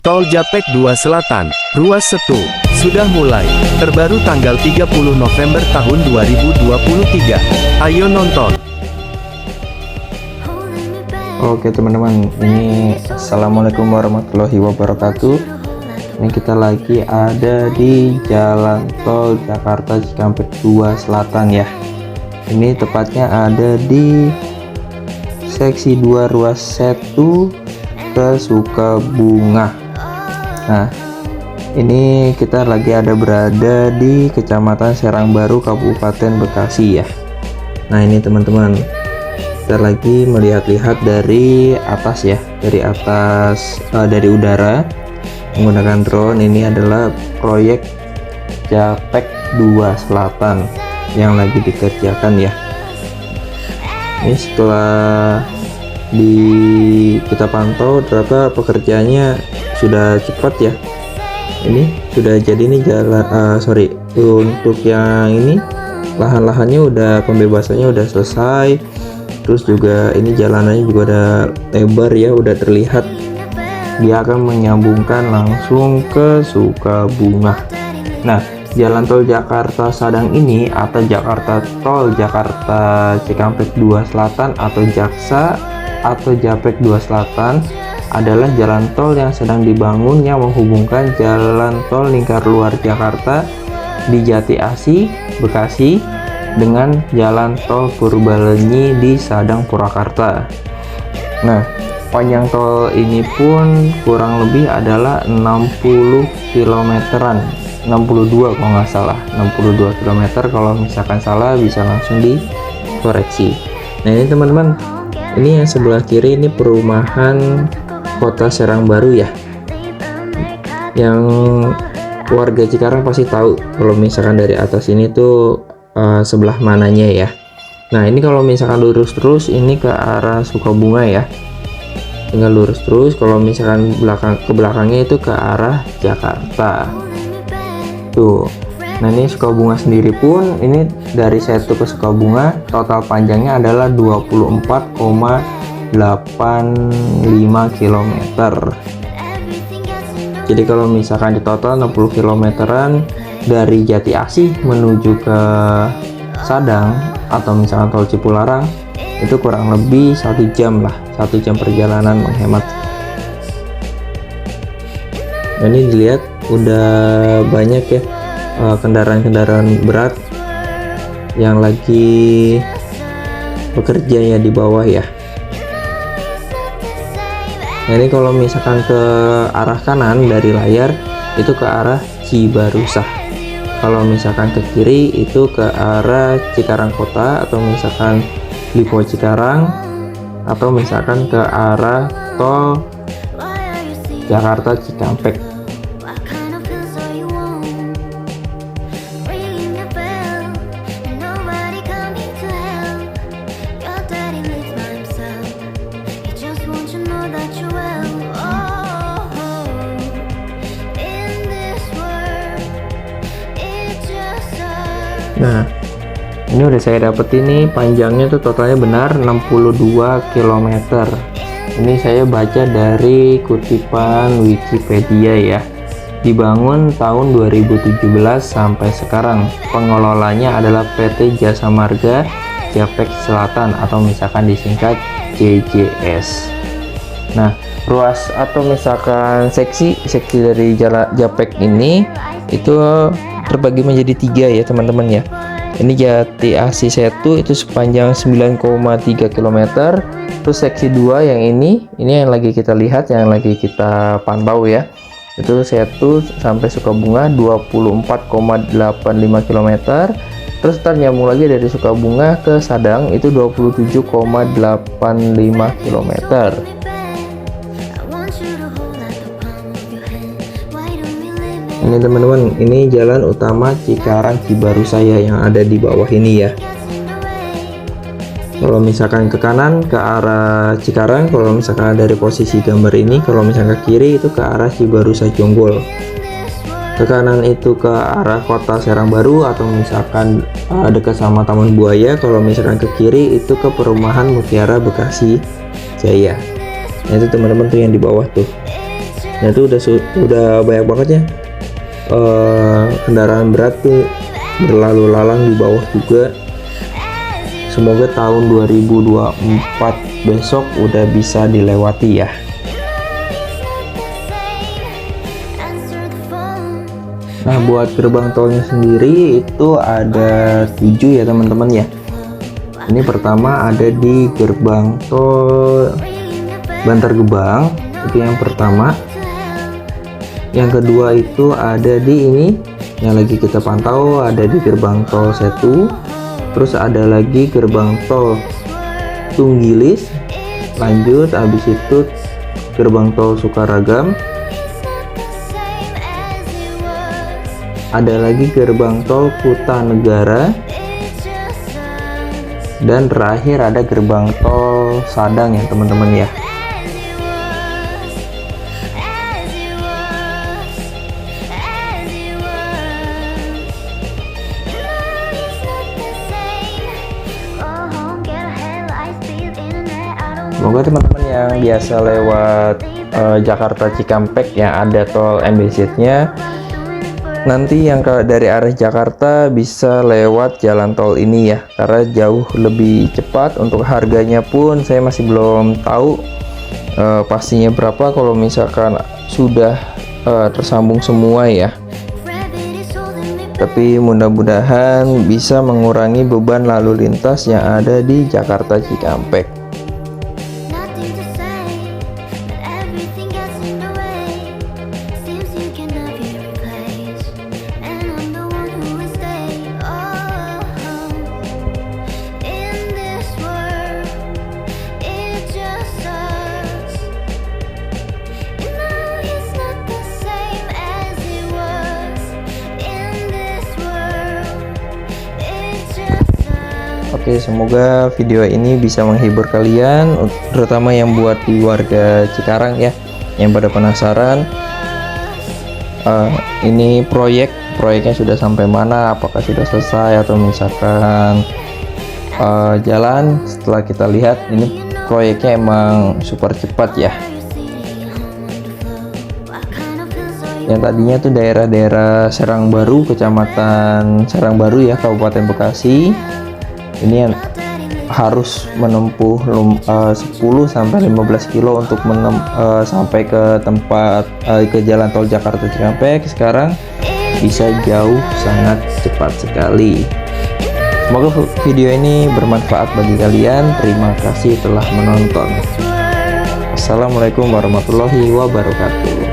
Tol Japek 2 Selatan, Ruas Setu, sudah mulai, terbaru tanggal 30 November tahun 2023. Ayo nonton. Oke teman-teman, ini Assalamualaikum warahmatullahi wabarakatuh. Ini kita lagi ada di Jalan Tol Jakarta Cikampek 2 Selatan ya. Ini tepatnya ada di seksi 2 Ruas Setu ke Sukabunga. Nah, ini kita lagi berada di Kecamatan Serangbaru, Kabupaten Bekasi ya. Nah, ini teman-teman, kita lagi melihat-lihat dari atas ya, dari udara menggunakan drone. Ini adalah proyek Japek 2 Selatan yang lagi dikerjakan ya. Ini setelah kita pantau, ternyata pekerjaannya sudah cepat ya. Ini sudah jadi nih jalan, untuk yang ini lahan-lahannya udah, pembebasannya udah selesai. Terus juga ini jalanannya juga udah lebar ya, udah terlihat. Dia akan menyambungkan langsung ke Sukabunga. Nah, jalan tol Jakarta Sadang ini atau Tol Jakarta Cikampek 2 Selatan atau Jaksa atau Japek 2 Selatan adalah jalan tol yang sedang dibangun yang menghubungkan jalan tol lingkar luar Jakarta di Jati Asih, Bekasi dengan jalan tol Purbalenyi di Sadang, Purwakarta. Nah, panjang tol ini pun kurang lebih adalah 60 kilometeran, 62 kalau nggak salah, 62 km. Kalau misalkan salah bisa langsung dikoreksi. Nah, ini teman-teman, ini yang sebelah kiri ini perumahan Kota Serangbaru ya, yang warga Cikarang pasti tahu kalau misalkan dari atas ini tuh sebelah mananya ya. Nah, ini kalau misalkan lurus terus ini ke arah Sukabunga ya, tinggal lurus terus. Kalau misalkan ke belakangnya itu ke arah Jakarta tuh. Nah, ini Sukabunga sendiri pun ini dari Setu ke Sukabunga total panjangnya adalah 24,85 km. Jadi kalau misalkan di total 60 kilometeran dari Jati Asih menuju ke Sadang atau misalkan tol Cipularang itu kurang lebih 1 jam lah, 1 jam perjalanan menghemat. Nah, ini dilihat udah banyak ya kendaraan-kendaraan berat yang lagi bekerja ya di bawah ya. Nah, ini kalau misalkan ke arah kanan dari layar itu ke arah Cibarusah. Kalau misalkan ke kiri itu ke arah Cikarang Kota atau misalkan Lipo Cikarang atau misalkan ke arah tol Jakarta Cikampek. Nah, ini udah saya dapet, ini panjangnya tuh totalnya benar 62 km. Ini saya baca dari kutipan Wikipedia ya. Dibangun tahun 2017 sampai sekarang. Pengelolanya adalah PT Jasa Marga Japek Selatan atau misalkan disingkat JJS. Nah, ruas atau misalkan seksi dari jalan Japek ini itu terbagi menjadi 3 ya teman-teman ya. Ini Jati Asih Setu itu sepanjang 9,3 km. Terus seksi 2 yang ini yang lagi kita lihat, yang lagi kita pantau ya, itu Setu sampai Sukabunga 24,85 km. Terus ntar nyambung lagi dari Sukabunga ke Sadang itu 27,85 km. Ini teman-teman, ini jalan utama Cikarang Cibarusah yang ada di bawah ini ya. Kalau misalkan ke kanan ke arah Cikarang, kalau misalkan dari posisi gambar ini, kalau misalkan ke kiri itu ke arah Cibarusah Jonggol. Ke kanan itu ke arah Kota Serangbaru atau misalkan dekat sama Taman Buaya. Kalau misalkan ke kiri itu ke perumahan Mutiara Bekasi Jaya. Nah, itu teman-teman tuh yang di bawah tuh. Nah itu udah banyak banget ya kendaraan berat tuh berlalu lalang di bawah juga. Semoga tahun 2024 besok udah bisa dilewati ya. Nah buat gerbang tolnya sendiri itu ada 7 ya teman-teman ya. Ini pertama ada di gerbang tol Bantar Gebang, itu yang pertama. Yang kedua itu ada di ini yang lagi kita pantau, ada di gerbang tol Setu. Terus ada lagi gerbang tol Tunggilis, lanjut habis itu gerbang tol Sukaragam, ada lagi gerbang tol Kutanegara, dan terakhir ada gerbang tol Sadang ya teman-teman ya. Semoga teman-teman yang biasa lewat Jakarta Cikampek yang ada tol MBZ-nya, nanti yang dari arah Jakarta bisa lewat jalan tol ini ya, karena jauh lebih cepat. Untuk harganya pun saya masih belum tahu pastinya berapa kalau misalkan sudah tersambung semua ya. Tapi mudah-mudahan bisa mengurangi beban lalu lintas yang ada di Jakarta Cikampek. Oke, semoga video ini bisa menghibur kalian, terutama yang buat di warga Cikarang ya, yang pada penasaran ini proyeknya sudah sampai mana, apakah sudah selesai atau misalkan jalan. Setelah kita lihat ini proyeknya emang super cepat ya. Yang tadinya tuh daerah-daerah Serangbaru, Kecamatan Serangbaru ya, Kabupaten Bekasi, ini yang harus menempuh 10-15 kilo untuk sampai ke tempat ke jalan tol Jakarta Cikampek. Sekarang bisa jauh, sangat cepat sekali. Semoga video ini bermanfaat bagi kalian. Terima kasih telah menonton. Assalamualaikum warahmatullahi wabarakatuh.